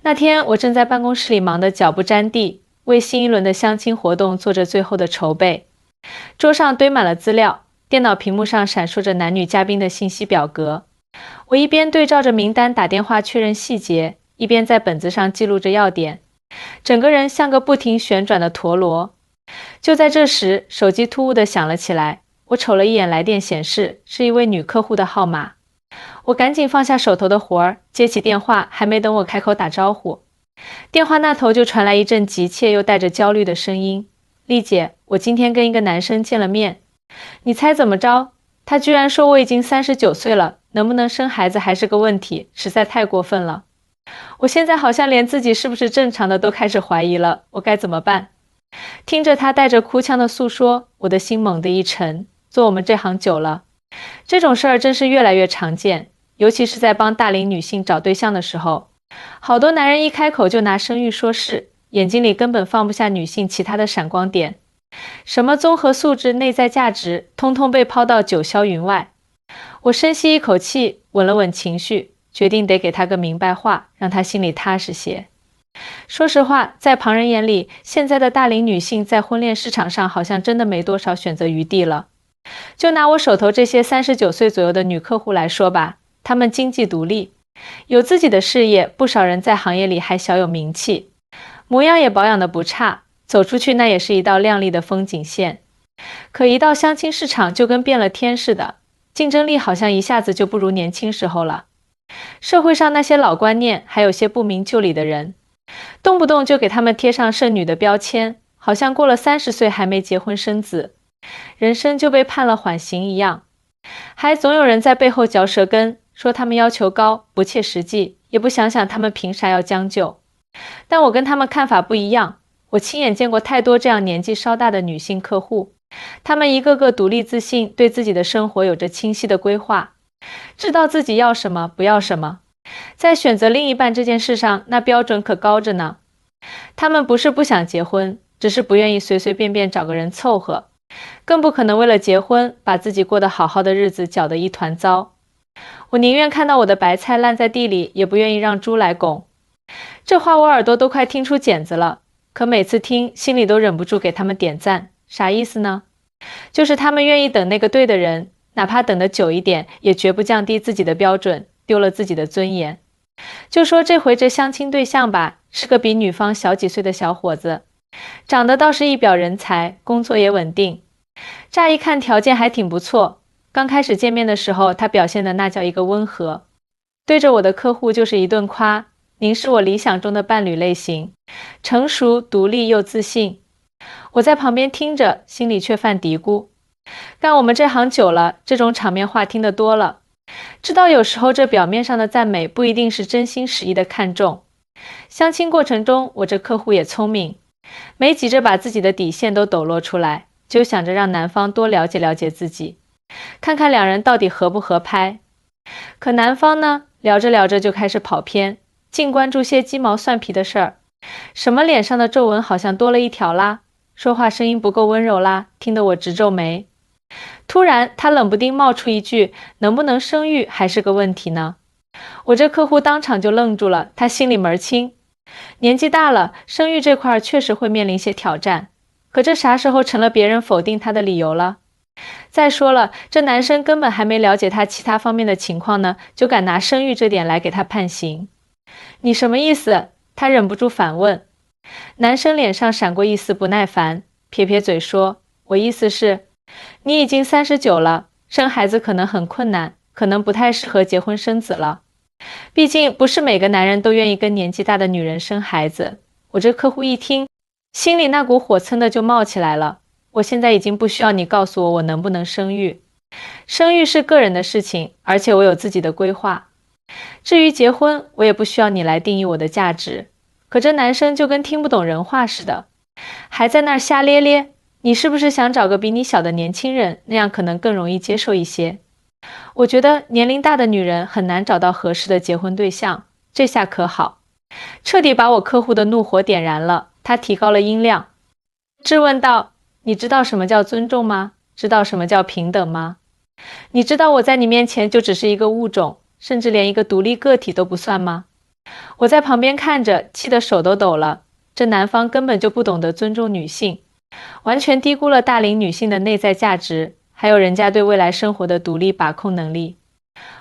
那天我正在办公室里忙得脚不沾地，为新一轮的相亲活动做着最后的筹备。桌上堆满了资料，电脑屏幕上闪烁着男女嘉宾的信息表格。我一边对照着名单打电话确认细节，一边在本子上记录着要点，整个人像个不停旋转的陀螺。就在这时，手机突兀地响了起来，我瞅了一眼来电显示，是一位女客户的号码。我赶紧放下手头的活儿，接起电话，还没等我开口打招呼，电话那头就传来一阵急切又带着焦虑的声音：丽姐，我今天跟一个男生见了面，你猜怎么着？他居然说我已经39岁了，能不能生孩子还是个问题，实在太过分了。我现在好像连自己是不是正常的都开始怀疑了，我该怎么办？听着他带着哭腔的诉说，我的心猛地一沉。做我们这行久了，这种事儿真是越来越常见，尤其是在帮大龄女性找对象的时候，好多男人一开口就拿生育说事，眼睛里根本放不下女性其他的闪光点，什么综合素质、内在价值，通通被抛到九霄云外。我深吸一口气，稳了稳情绪，决定得给他个明白话，让他心里踏实些。说实话，在旁人眼里，现在的大龄女性在婚恋市场上好像真的没多少选择余地了。就拿我手头这些39岁左右的女客户来说吧，她们经济独立，有自己的事业，不少人在行业里还小有名气，模样也保养得不差，走出去那也是一道亮丽的风景线。可一到相亲市场就跟变了天似的，竞争力好像一下子就不如年轻时候了。社会上那些老观念，还有些不明就里的人，动不动就给他们贴上剩女的标签，好像过了30岁还没结婚生子，人生就被判了缓刑一样。还总有人在背后嚼舌根，说他们要求高，不切实际，也不想想他们凭啥要将就。但我跟他们看法不一样，我亲眼见过太多这样年纪稍大的女性客户，她们一个个独立自信，对自己的生活有着清晰的规划，知道自己要什么不要什么，在选择另一半这件事上，那标准可高着呢。她们不是不想结婚，只是不愿意随随便便找个人凑合，更不可能为了结婚把自己过得好好的日子搅得一团糟。我宁愿看到我的白菜烂在地里，也不愿意让猪来拱。这话我耳朵都快听出茧子了，可每次听心里都忍不住给他们点赞。啥意思呢？就是他们愿意等那个对的人，哪怕等得久一点，也绝不降低自己的标准，丢了自己的尊严。就说这回这相亲对象吧，是个比女方小几岁的小伙子，长得倒是一表人才，工作也稳定，乍一看条件还挺不错。刚开始见面的时候，他表现的那叫一个温和，对着我的客户就是一顿夸，您是我理想中的伴侣类型，成熟、独立又自信。我在旁边听着，心里却犯嘀咕，干我们这行久了，这种场面话听得多了，知道有时候这表面上的赞美不一定是真心实意的看重。相亲过程中，我这客户也聪明，没急着把自己的底线都抖落出来，就想着让男方多了解了解自己，看看两人到底合不合拍。可男方呢，聊着聊着就开始跑偏，净关注些鸡毛蒜皮的事儿，什么脸上的皱纹好像多了一条啦，说话声音不够温柔啦，听得我直皱眉。突然他冷不丁冒出一句，能不能生育还是个问题呢。我这客户当场就愣住了，他心里门清，年纪大了，生育这块确实会面临些挑战，可这啥时候成了别人否定他的理由了？再说了，这男生根本还没了解他其他方面的情况呢，就敢拿生育这点来给他判刑。你什么意思？他忍不住反问。男生脸上闪过一丝不耐烦，撇撇嘴说，我意思是，你已经39了，生孩子可能很困难，可能不太适合结婚生子了。毕竟不是每个男人都愿意跟年纪大的女人生孩子。我这客户一听，心里那股火蹭的就冒起来了。我现在已经不需要你告诉我我能不能生育，生育是个人的事情，而且我有自己的规划。至于结婚，我也不需要你来定义我的价值。可这男生就跟听不懂人话似的，还在那儿瞎咧咧，你是不是想找个比你小的年轻人，那样可能更容易接受一些？我觉得年龄大的女人很难找到合适的结婚对象，这下可好，彻底把我客户的怒火点燃了。他提高了音量，质问道，你知道什么叫尊重吗？知道什么叫平等吗？你知道我在你面前就只是一个物种，甚至连一个独立个体都不算吗？我在旁边看着，气得手都抖了。这男方根本就不懂得尊重女性，完全低估了大龄女性的内在价值，还有人家对未来生活的独立把控能力。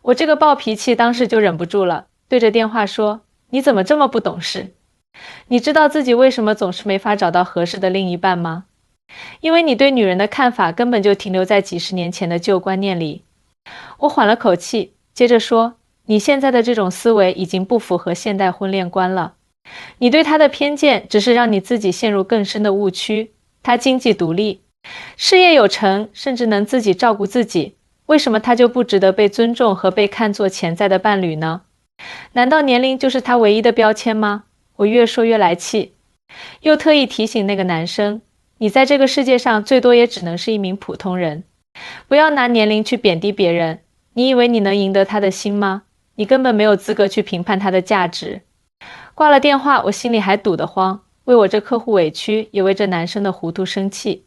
我这个暴脾气当时就忍不住了，对着电话说：你怎么这么不懂事？你知道自己为什么总是没法找到合适的另一半吗？因为你对女人的看法根本就停留在几十年前的旧观念里。我缓了口气，接着说：你现在的这种思维已经不符合现代婚恋观了。你对他的偏见只是让你自己陷入更深的误区。他经济独立，事业有成，甚至能自己照顾自己，为什么他就不值得被尊重和被看作潜在的伴侣呢？难道年龄就是他唯一的标签吗？我越说越来气，又特意提醒那个男生，你在这个世界上最多也只能是一名普通人，不要拿年龄去贬低别人。你以为你能赢得他的心吗？你根本没有资格去评判他的价值。挂了电话，我心里还堵得慌，为我这客户委屈，也为这男生的糊涂生气。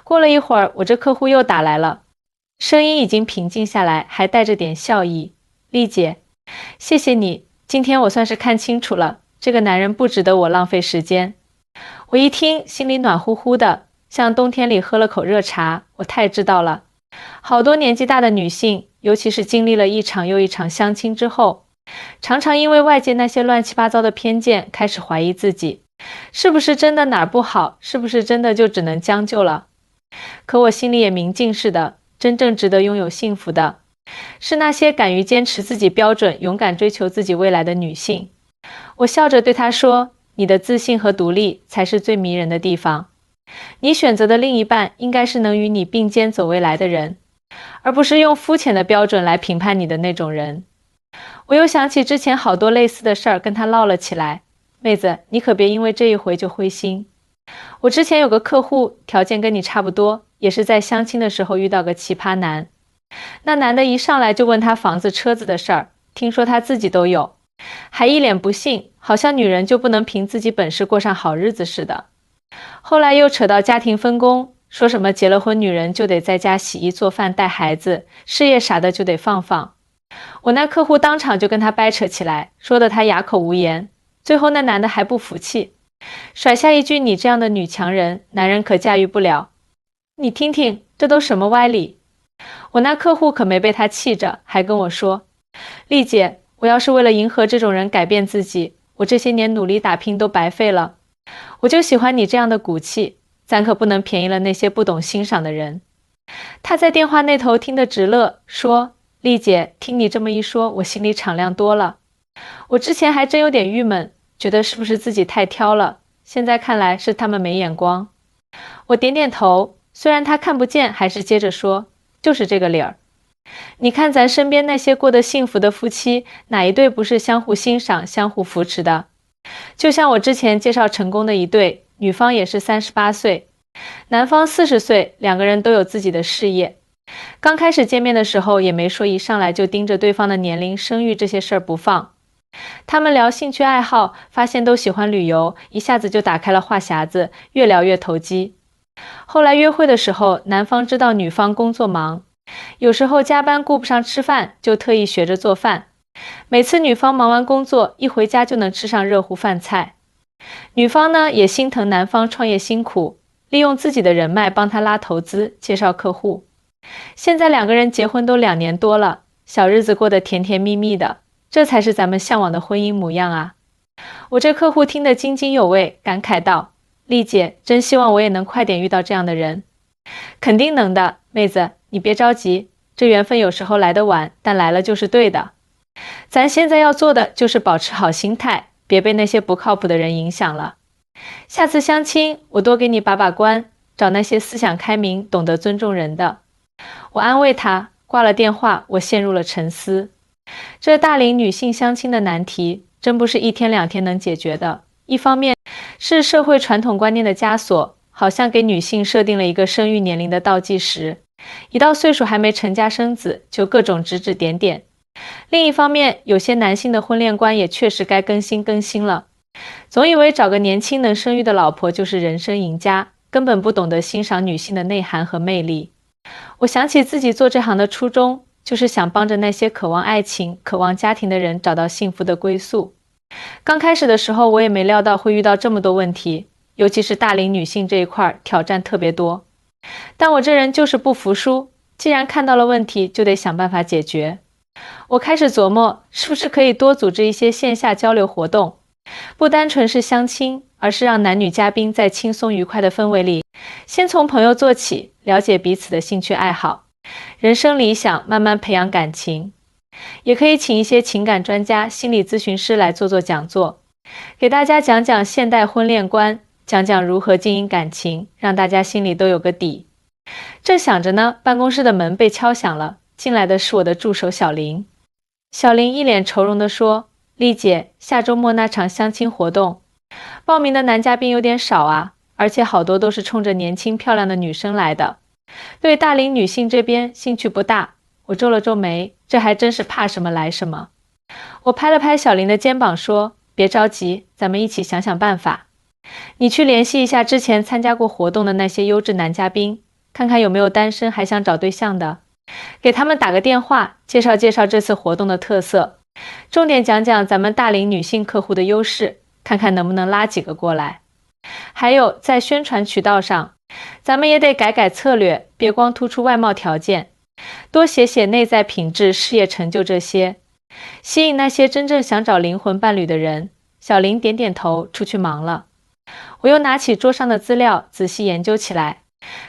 过了一会儿，我这客户又打来了，声音已经平静下来，还带着点笑意。丽姐，谢谢你，今天我算是看清楚了，这个男人不值得我浪费时间。我一听，心里暖乎乎的，像冬天里喝了口热茶。我太知道了，好多年纪大的女性，尤其是经历了一场又一场相亲之后，常常因为外界那些乱七八糟的偏见，开始怀疑自己，是不是真的哪儿不好，是不是真的就只能将就了。可我心里也明镜似的，真正值得拥有幸福的，是那些敢于坚持自己标准，勇敢追求自己未来的女性。我笑着对她说，你的自信和独立才是最迷人的地方。你选择的另一半应该是能与你并肩走未来的人，而不是用肤浅的标准来评判你的那种人。我又想起之前好多类似的事儿，跟他唠了起来。妹子，你可别因为这一回就灰心。我之前有个客户，条件跟你差不多，也是在相亲的时候遇到个奇葩男。那男的一上来就问他房子车子的事儿，听说他自己都有，还一脸不信，好像女人就不能凭自己本事过上好日子似的。后来又扯到家庭分工，说什么结了婚女人就得在家洗衣做饭带孩子，事业啥的就得放放。我那客户当场就跟他掰扯起来，说得他哑口无言。最后那男的还不服气，甩下一句，你这样的女强人，男人可驾驭不了。你听听，这都什么歪理？我那客户可没被他气着，还跟我说，丽姐，我要是为了迎合这种人改变自己，我这些年努力打拼都白费了。我就喜欢你这样的骨气，咱可不能便宜了那些不懂欣赏的人。他在电话那头听得直乐，说，丽姐，听你这么一说，我心里敞亮多了。我之前还真有点郁闷，觉得是不是自己太挑了，现在看来是他们没眼光。我点点头，虽然他看不见，还是接着说，就是这个理儿。你看咱身边那些过得幸福的夫妻，哪一对不是相互欣赏、相互扶持的？就像我之前介绍成功的一对，女方也是38岁，男方40岁，两个人都有自己的事业。刚开始见面的时候，也没说一上来就盯着对方的年龄、生育这些事儿不放。他们聊兴趣爱好，发现都喜欢旅游，一下子就打开了话匣子，越聊越投机。后来约会的时候，男方知道女方工作忙，有时候加班顾不上吃饭，就特意学着做饭。每次女方忙完工作，一回家就能吃上热乎饭菜。女方呢，也心疼男方创业辛苦，利用自己的人脉帮他拉投资，介绍客户。现在两个人结婚都2年多了，小日子过得甜甜蜜蜜的，这才是咱们向往的婚姻模样啊！我这客户听得津津有味，感慨道，丽姐，真希望我也能快点遇到这样的人。肯定能的，妹子，你别着急，这缘分有时候来得晚，但来了就是对的。咱现在要做的就是保持好心态，别被那些不靠谱的人影响了。下次相亲，我多给你把把关，找那些思想开明、懂得尊重人的。我安慰他，挂了电话，我陷入了沉思。这大龄女性相亲的难题，真不是1天2天能解决的。一方面是社会传统观念的枷锁，好像给女性设定了一个生育年龄的倒计时，一到岁数还没成家生子，就各种指指点点。另一方面，有些男性的婚恋观也确实该更新了，总以为找个年轻能生育的老婆就是人生赢家，根本不懂得欣赏女性的内涵和魅力。我想起自己做这行的初衷，就是想帮着那些渴望爱情、渴望家庭的人找到幸福的归宿。刚开始的时候，我也没料到会遇到这么多问题，尤其是大龄女性这一块挑战特别多。但我这人就是不服输，既然看到了问题，就得想办法解决。我开始琢磨，是不是可以多组织一些线下交流活动，不单纯是相亲，而是让男女嘉宾在轻松愉快的氛围里，先从朋友做起，了解彼此的兴趣爱好、人生理想，慢慢培养感情。也可以请一些情感专家、心理咨询师来做讲座，给大家讲讲现代婚恋观，讲讲如何经营感情，让大家心里都有个底。正想着呢，办公室的门被敲响了，进来的是我的助手小林。小林一脸愁容地说：“丽姐，下周末那场相亲活动，报名的男嘉宾有点少啊，而且好多都是冲着年轻漂亮的女生来的，对大龄女性这边兴趣不大。”我皱了皱眉，这还真是怕什么来什么。我拍了拍小林的肩膀说：“别着急，咱们一起想想办法。你去联系一下之前参加过活动的那些优质男嘉宾，看看有没有单身还想找对象的，给他们打个电话，介绍介绍这次活动的特色，重点讲讲咱们大龄女性客户的优势，看看能不能拉几个过来。还有在宣传渠道上，咱们也得改改策略，别光突出外貌条件，多写写内在品质、事业成就这些，吸引那些真正想找灵魂伴侣的人。”小林点点头，出去忙了。我又拿起桌上的资料，仔细研究起来，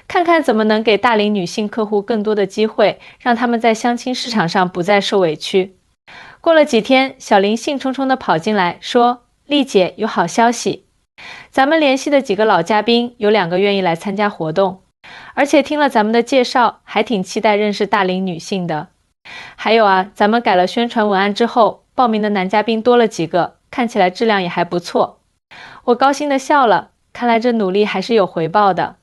看看怎么能给大龄女性客户更多的机会，让他们在相亲市场上不再受委屈。过了几天，小林兴冲冲地跑进来说：“丽姐，有好消息，咱们联系的几个老嘉宾有2个愿意来参加活动，而且听了咱们的介绍，还挺期待认识大龄女性的。还有啊，咱们改了宣传文案之后，报名的男嘉宾多了几个，看起来质量也还不错。”我高兴地笑了，看来这努力还是有回报的。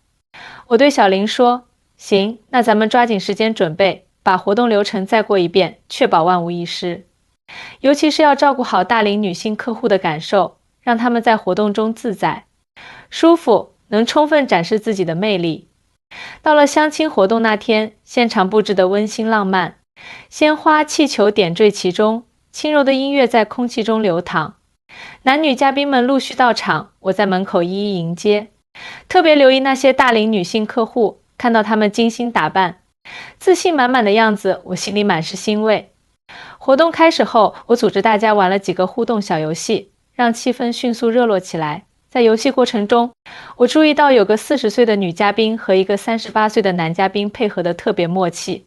我对小林说：“行，那咱们抓紧时间准备，把活动流程再过一遍，确保万无一失。尤其是要照顾好大龄女性客户的感受，让他们在活动中自在、舒服，能充分展示自己的魅力。”到了相亲活动那天，现场布置得温馨浪漫，鲜花、气球点缀其中，轻柔的音乐在空气中流淌。男女嘉宾们陆续到场，我在门口一一迎接，特别留意那些大龄女性客户，看到她们精心打扮、自信满满的样子，我心里满是欣慰。活动开始后，我组织大家玩了几个互动小游戏，让气氛迅速热络起来。在游戏过程中，我注意到有个40岁的女嘉宾和一个38岁的男嘉宾配合得特别默契，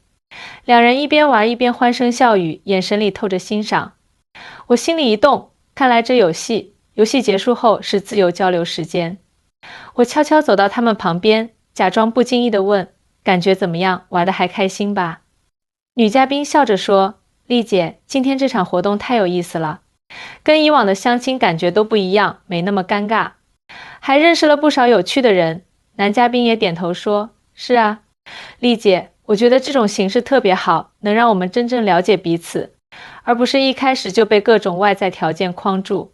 两人一边玩一边欢声笑语，眼神里透着欣赏。我心里一动，看来这有戏。游戏结束后是自由交流时间，我悄悄走到他们旁边，假装不经意地问：“感觉怎么样？玩得还开心吧？”女嘉宾笑着说：“丽姐，今天这场活动太有意思了，跟以往的相亲感觉都不一样，没那么尴尬，还认识了不少有趣的人。”男嘉宾也点头说：“是啊，丽姐，我觉得这种形式特别好，能让我们真正了解彼此，而不是一开始就被各种外在条件框住。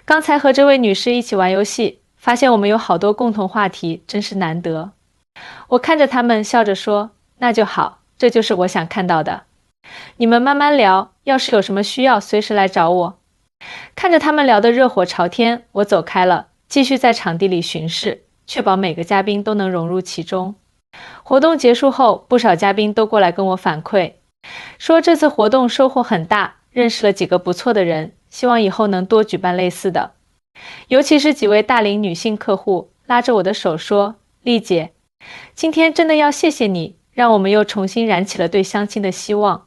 刚才和这位女士一起玩游戏，发现我们有好多共同话题，真是难得。”我看着他们，笑着说：“那就好，这就是我想看到的。你们慢慢聊，要是有什么需要，随时来找我。”看着他们聊得热火朝天，我走开了，继续在场地里巡视，确保每个嘉宾都能融入其中。活动结束后，不少嘉宾都过来跟我反馈，说这次活动收获很大，认识了几个不错的人，希望以后能多举办类似的。尤其是几位大龄女性客户拉着我的手说：“丽姐，今天真的要谢谢你，让我们又重新燃起了对相亲的希望。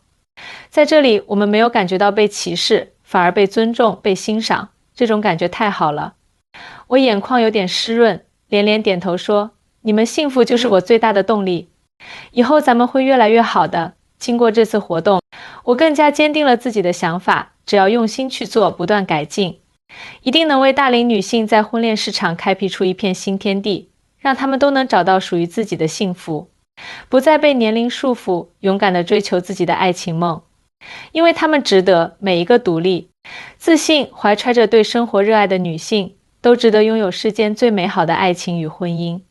在这里，我们没有感觉到被歧视，反而被尊重、被欣赏，这种感觉太好了。”我眼眶有点湿润，连连点头说：“你们幸福就是我最大的动力，以后咱们会越来越好的。”经过这次活动，我更加坚定了自己的想法，只要用心去做，不断改进，一定能为大龄女性在婚恋市场开辟出一片新天地，让她们都能找到属于自己的幸福，不再被年龄束缚，勇敢地追求自己的爱情梦，因为她们值得。每一个独立、自信、怀揣着对生活热爱的女性，都值得拥有世间最美好的爱情与婚姻。